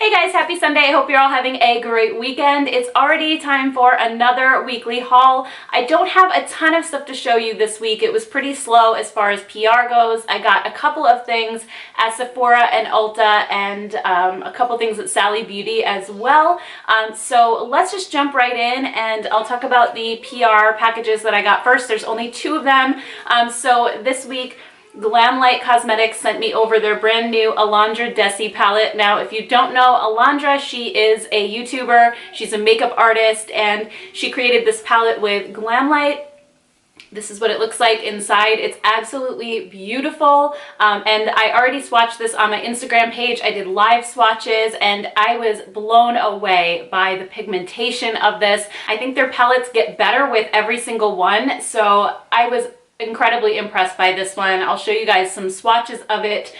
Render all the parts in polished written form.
Hey guys, happy Sunday. I hope you're all having a great weekend. It's already time for another weekly haul. I don't have a ton of stuff to show you this week. It was pretty slow as far as PR goes. I got a couple of things at Sephora and Ulta and a couple things at Sally Beauty as well. So let's just jump right in and I'll talk about the PR packages that I got first. There's only two of them. So this week, Glamlight Cosmetics sent me over their brand new Alondra Desi palette. Now, if you don't know Alondra, she is a YouTuber. She's a makeup artist, and she created this palette with Glamlight. This is what it looks like inside. It's absolutely beautiful, and I already swatched this on my Instagram page. I did live swatches, and I was blown away by the pigmentation of this. I think their palettes get better with every single one, so I was incredibly impressed by this one. I'll show you guys some swatches of it.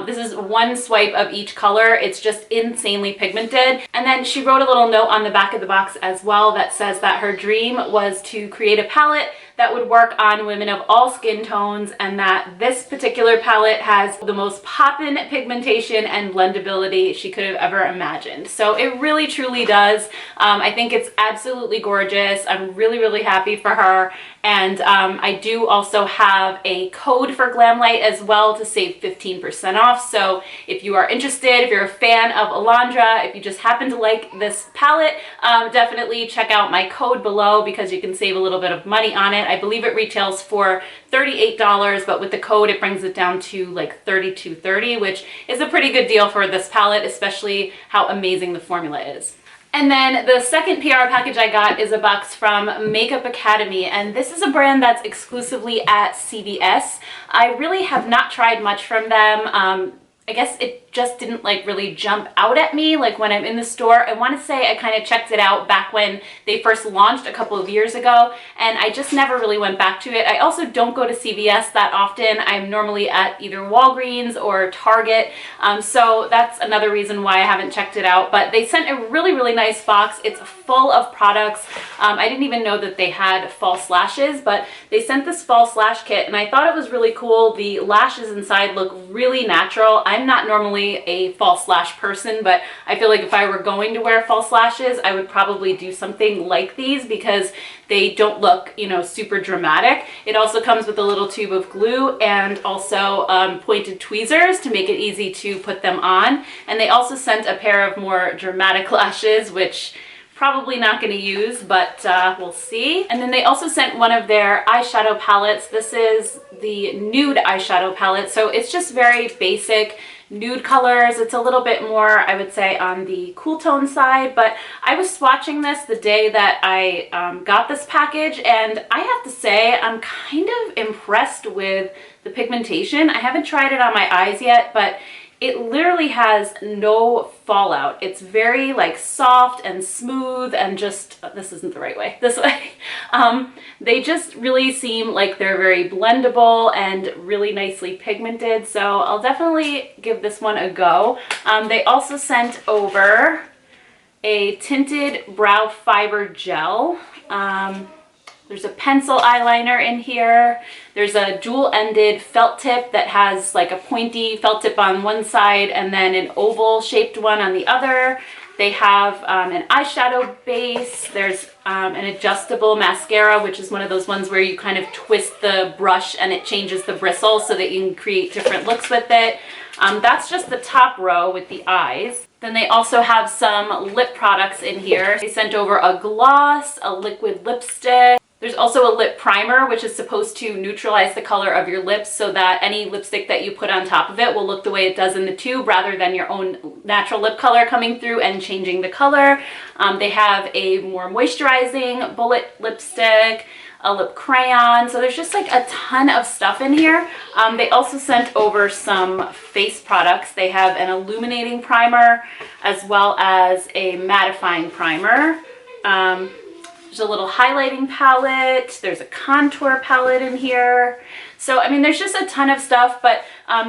This is one swipe of each color. It's just insanely pigmented. And then she wrote a little note on the back of the box as well that says that her dream was to create a palette that would work on women of all skin tones, and that this particular palette has the most poppin' pigmentation and blendability she could have ever imagined. So it really truly does. I think it's absolutely gorgeous. I'm really happy for her. And I do also have a code for Glamlight as well to save 15% off. So if you are interested, if you're a fan of Alondra, if you just happen to like this palette, definitely check out my code below because you can save a little bit of money on it. I believe it retails for $38, but with the code it brings it down to like $32.30, which is a pretty good deal for this palette, especially how amazing the formula is. And then the second PR package I got is a box from Makeup Academy, and this is a brand that's exclusively at CVS. I really have not tried much from them. I guess it just didn't like really jump out at me like when I'm in the store. I want to say I kind of checked it out back when they first launched a couple of years ago, and I just never really went back to it. I also don't go to CVS that often. I'm normally at either Walgreens or Target, so that's another reason why I haven't checked it out. But they sent a really nice box. It's full of products. I didn't even know that they had false lashes, but they sent this false lash kit, and I thought it was really cool. The lashes inside look really natural. I'm not normally a false lash person, but I feel like if I were going to wear false lashes, I would probably do something like these because they don't look, you know, super dramatic. It also comes with a little tube of glue and also pointed tweezers to make it easy to put them on. And they also sent a pair of more dramatic lashes, which probably not going to use, but we'll see. And then they also sent one of their eyeshadow palettes. This is the nude eyeshadow palette, so it's just very basic nude colors. It's a little bit more, I would say, on the cool tone side, but I was swatching this the day that I got this package, and I have to say I'm kind of impressed with the pigmentation. I haven't tried it on my eyes yet, but it literally has no fallout. It's very like soft and smooth and just, this isn't the right way, this way. They just really seem like they're very blendable and really nicely pigmented. So I'll definitely give this one a go. They also sent over a tinted brow fiber gel. There's a pencil eyeliner in here. There's a dual-ended felt tip that has like a pointy felt tip on one side and then an oval-shaped one on the other. They have an eyeshadow base. There's an adjustable mascara, which is one of those ones where you kind of twist the brush and it changes the bristle so that you can create different looks with it. That's just the top row with the eyes. Then they also have some lip products in here. They sent over a gloss, a liquid lipstick. There's also a lip primer, which is supposed to neutralize the color of your lips so that any lipstick that you put on top of it will look the way it does in the tube rather than your own natural lip color coming through and changing the color. They have a more moisturizing bullet lipstick, a lip crayon. So there's just like a ton of stuff in here. They also sent over some face products. They have an illuminating primer as well as a mattifying primer. There's a little highlighting palette. There's a contour palette in here. So, I mean, there's just a ton of stuff, but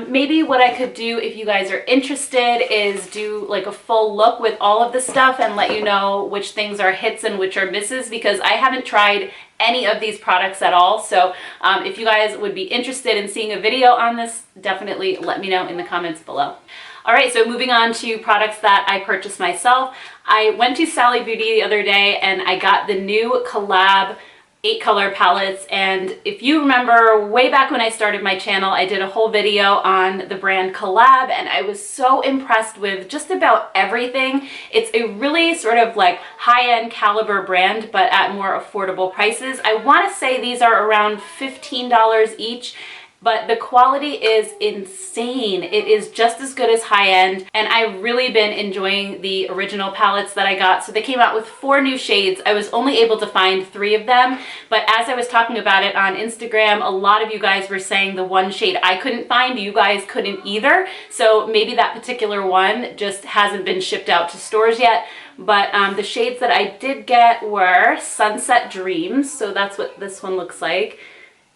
maybe what I could do if you guys are interested is do like a full look with all of the stuff and let you know which things are hits and which are misses, because I haven't tried any of these products at all. So if you guys would be interested in seeing a video on this, definitely let me know in the comments below. All right, so moving on to products that I purchased myself. I went to Sally Beauty the other day and I got the new Collab 8-color palettes, and if you remember way back when I started my channel, I did a whole video on the brand Collab, and I was so impressed with just about everything. It's a really sort of like high-end caliber brand, but at more affordable prices. I want to say these are around $15 each, but the quality is insane. It is just as good as high-end, and I've really been enjoying the original palettes that I got. So they came out with 4 new shades. I was only able to find 3 of them, but as I was talking about it on Instagram, a lot of you guys were saying the one shade I couldn't find, you guys couldn't either. So maybe that particular one just hasn't been shipped out to stores yet. But the shades that I did get were Sunset Dreams. So that's what this one looks like.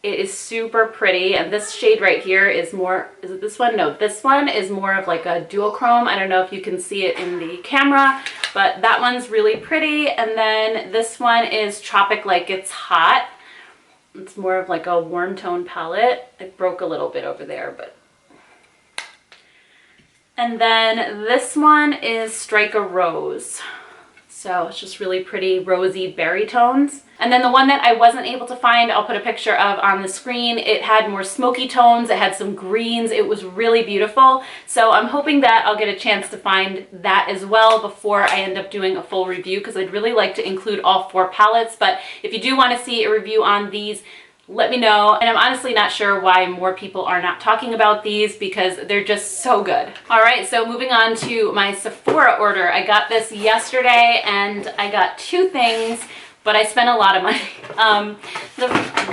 It is super pretty, and this shade right here is more, is it this one? No, this one is more of like a duochrome. I don't know if you can see it in the camera, but that one's really pretty. And then this one is Tropic Like It's Hot. It's more of like a warm tone palette. It broke a little bit over there, but. And then this one is Strike a Rose. So it's just really pretty rosy berry tones. And then the one that I wasn't able to find, I'll put a picture of on the screen. It had more smoky tones, it had some greens, it was really beautiful. So I'm hoping that I'll get a chance to find that as well before I end up doing a full review, because I'd really like to include all 4 palettes. But if you do want to see a review on these, let me know. And I'm honestly not sure why more people are not talking about these, because they're just so good. All right, so moving on to my Sephora order. I got this yesterday and I got 2 things, but I spent a lot of money.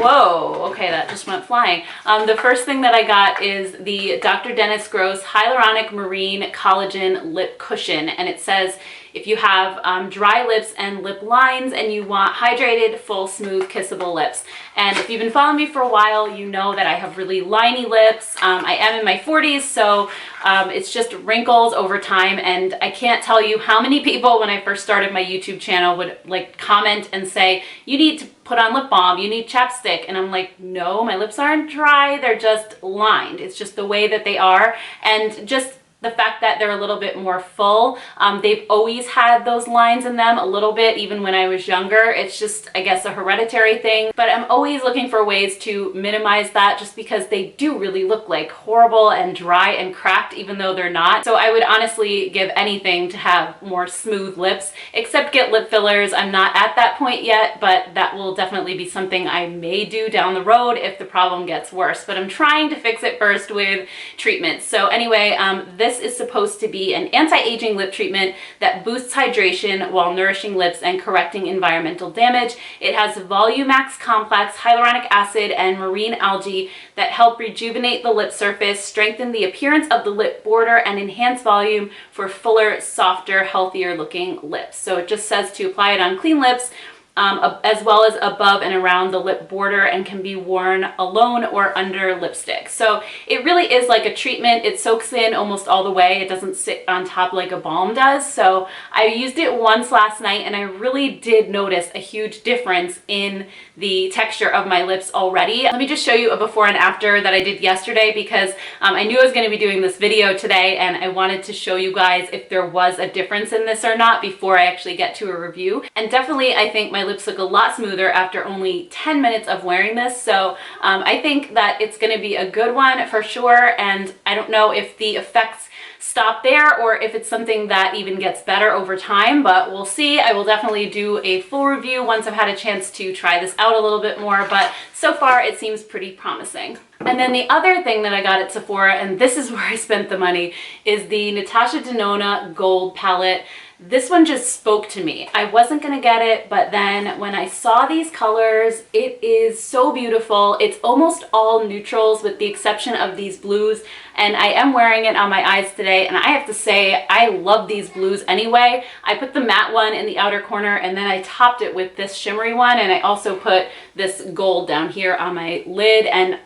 Whoa, okay, that just went flying. The first thing that I got is the Dr. Dennis Gross Hyaluronic Marine Collagen Lip Cushion, and it says if you have dry lips and lip lines and you want hydrated, full, smooth, kissable lips. And if you've been following me for a while, you know that I have really liney lips. I am in my 40s, so it's just wrinkles over time, and I can't tell you how many people when I first started my YouTube channel would like comment and say, you need to put on lip balm, you need chapstick. And I'm like, no, my lips aren't dry, they're just lined. It's just the way that they are, and just the fact that they're a little bit more full. They've always had those lines in them a little bit, even when I was younger. It's just, I guess, a hereditary thing, but I'm always looking for ways to minimize that, just because they do really look like horrible and dry and cracked, even though they're not. So I would honestly give anything to have more smooth lips, except get lip fillers. I'm not at that point yet, but that will definitely be something I may do down the road if the problem gets worse. But I'm trying to fix it first with treatments. So anyway, this is supposed to be an anti-aging lip treatment that boosts hydration while nourishing lips and correcting environmental damage. It has Volumax Complex, hyaluronic acid, and marine algae that help rejuvenate the lip surface, strengthen the appearance of the lip border, and enhance volume for fuller, softer, healthier looking lips. So it just says to apply it on clean lips, as well as above and around the lip border, and can be worn alone or under lipstick. So it really is like a treatment. It soaks in almost all the way. It doesn't sit on top like a balm does. So I used it once last night and I really did notice a huge difference in the texture of my lips already. Let me just show you a before and after that I did yesterday, because I knew I was going to be doing this video today and I wanted to show you guys if there was a difference in this or not before I actually get to a review. And definitely I think my lips look a lot smoother after only 10 minutes of wearing this. So I think that it's going to be a good one for sure. And I don't know if the effects stop there or if it's something that even gets better over time, but we'll see. I will definitely do a full review once I've had a chance to try this out a little bit more, but so far it seems pretty promising. And then the other thing that I got at Sephora, and this is where I spent the money, is the Natasha Denona Gold Palette. This one just spoke to me. I wasn't gonna get it, but then when I saw these colors, it is so beautiful. It's almost all neutrals with the exception of these blues, and I am wearing it on my eyes today, and I have to say, I love these blues anyway. I put the matte one in the outer corner, and then I topped it with this shimmery one, and I also put this gold down here on my lid, and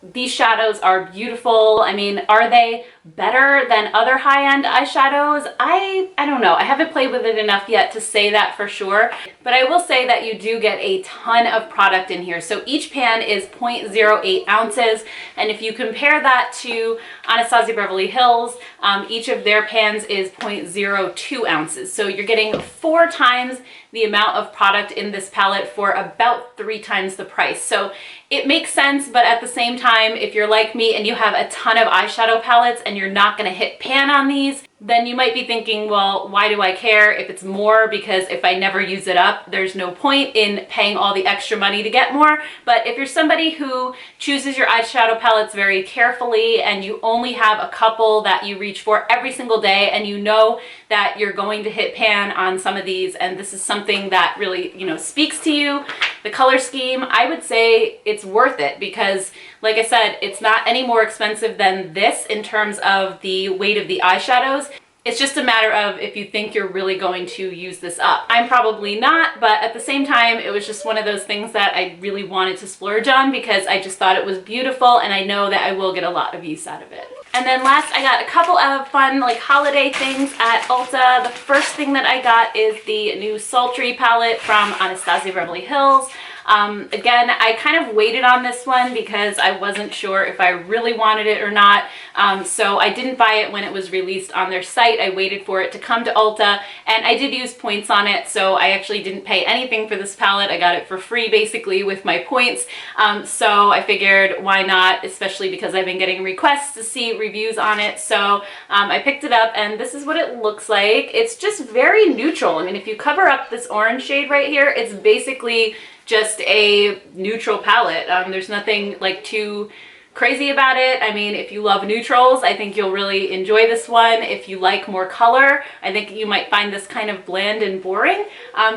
these shadows are beautiful. I mean, are they better than other high-end eyeshadows? I don't know. I haven't played with it enough yet to say that for sure, but I will say that you do get a ton of product in here. So each pan is 0.08 ounces, and if you compare that to Anastasia Beverly Hills, each of their pans is 0.02 ounces. So you're getting 4 times the amount of product in this palette for about 3 times the price. So it makes sense, but at the same time, if you're like me and you have a ton of eyeshadow palettes and you're not gonna hit pan on these, then you might be thinking, well, why do I care if it's more? Because if I never use it up, there's no point in paying all the extra money to get more. But if you're somebody who chooses your eyeshadow palettes very carefully and you only have a couple that you reach for every single day, and you know that you're going to hit pan on some of these, and this is something that really, you know, speaks to you, the color scheme, I would say it's worth it because, like I said, it's not any more expensive than this in terms of the weight of the eyeshadows. It's just a matter of if you think you're really going to use this up. I'm probably not, but at the same time, it was just one of those things that I really wanted to splurge on because I just thought it was beautiful and I know that I will get a lot of use out of it. And then last, I got a couple of fun like holiday things at Ulta. The first thing that I got is the new Sultry palette from Anastasia Beverly Hills. Again, I kind of waited on this one because I wasn't sure if I really wanted it or not. So I didn't buy it when it was released on their site. I waited for it to come to Ulta, and I did use points on it, so I actually didn't pay anything for this palette. I got it for free basically with my points. So I figured why not, especially because I've been getting requests to see reviews on it. So I picked it up, and this is what it looks like. It's just very neutral. I mean, if you cover up this orange shade right here, it's basically just a neutral palette. There's nothing like too crazy about it. I mean, if you love neutrals, I think you'll really enjoy this one. If you like more color, I think you might find this kind of bland and boring.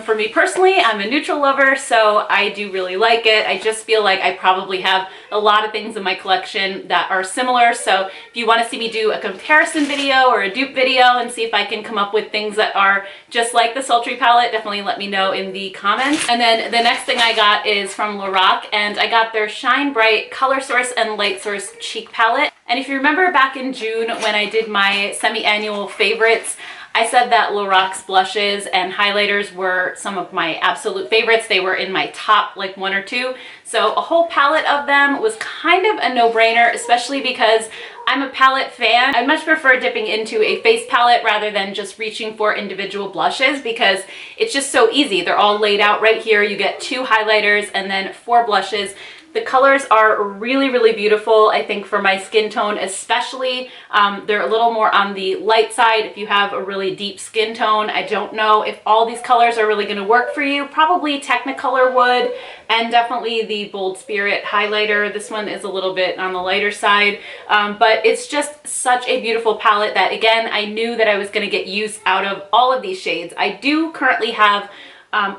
For me personally, I'm a neutral lover, so I do really like it. I just feel like I probably have a lot of things in my collection that are similar. So if you want to see me do a comparison video or a dupe video and see if I can come up with things that are just like the Sultry palette, definitely let me know in the comments. And then the next thing I got is from Loreal, and I got their Shine Bright Color Source and Light Source Cheek Palette. And if you remember back in June when I did my semi-annual favorites, I said that Loreal's blushes and highlighters were some of my absolute favorites. They were in my top like 1 or 2. So a whole palette of them was kind of a no-brainer, especially because I'm a palette fan. I'd much prefer dipping into a face palette rather than just reaching for individual blushes because it's just so easy. They're all laid out right here. You get 2 highlighters and then 4 blushes. The colors are really, really beautiful, I think, for my skin tone especially. They're a little more on the light side if you have a really deep skin tone. I don't know if all these colors are really going to work for you. Probably Technicolor would, and definitely the Bold Spirit highlighter. This one is a little bit on the lighter side, but it's just such a beautiful palette that, again, I knew that I was going to get use out of all of these shades. I do currently have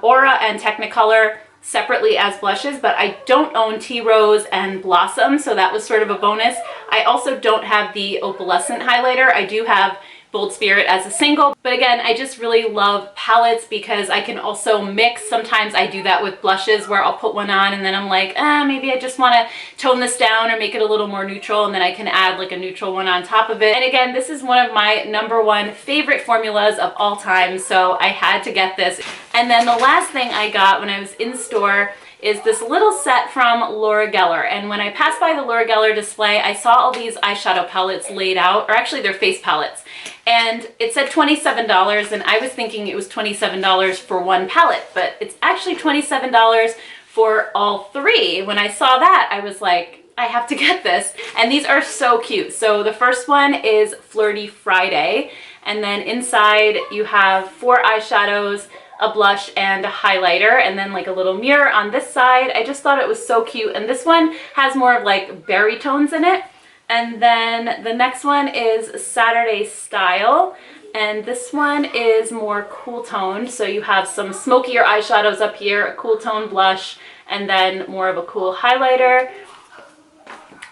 Aura and Technicolor separately as blushes, but I don't own Tea Rose and Blossom, so that was sort of a bonus. I also don't have the opalescent highlighter. I do have Bold Spirit as a single, but again, I just really love palettes because I can also mix. Sometimes I do that with blushes where I'll put one on and then I'm like, maybe I just want to tone this down or make it a little more neutral, and then I can add like a neutral one on top of it. And again, this is one of my #1 favorite formulas of all time, so I had to get this. And then the last thing I got when I was in store is this little set from Loreal. And when I passed by the Loreal display, I saw all these eyeshadow palettes laid out, or actually they're face palettes. And it said $27, and I was thinking it was $27 for one palette, but it's actually $27 for all 3. When I saw that, I was like, I have to get this. And these are so cute. So the first one is Flirty Friday, and then inside you have 4 eyeshadows, a blush, and a highlighter, and then like a little mirror on this side. I just thought it was so cute, and this one has more of like berry tones in it. And then the next one is Saturday Style, and this one is more cool toned. So you have some smokier eyeshadows up here, a cool tone blush, and then more of a cool highlighter.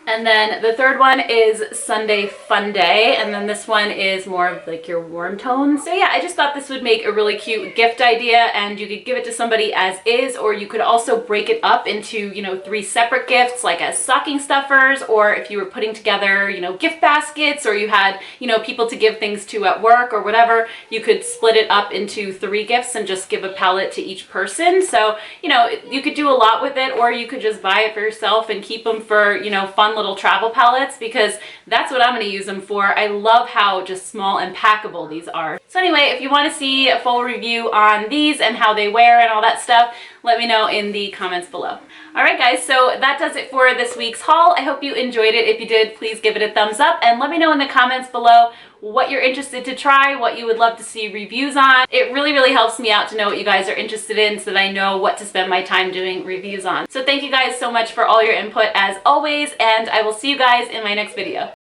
And then the third one is Sunday Fun Day. And then this one is more of like your warm tones. So yeah, I just thought this would make a really cute gift idea, and you could give it to somebody as is, or you could also break it up into, you know, 3 separate gifts, like as stocking stuffers, or if you were putting together, you know, gift baskets, or you had, you know, people to give things to at work or whatever, you could split it up into 3 gifts and just give a palette to each person. So, you know, you could do a lot with it, or you could just buy it for yourself and keep them for, you know, fun little travel palettes, because that's what I'm going to use them for. I love how just small and packable these are. So anyway, if you want to see a full review on these and how they wear and all that stuff, let me know in the comments below. Alright guys, so that does it for this week's haul. I hope you enjoyed it. If you did, please give it a thumbs up and let me know in the comments below what you're interested to try, what you would love to see reviews on. It really, really helps me out to know what you guys are interested in so that I know what to spend my time doing reviews on. So thank you guys so much for all your input as always, and I will see you guys in my next video.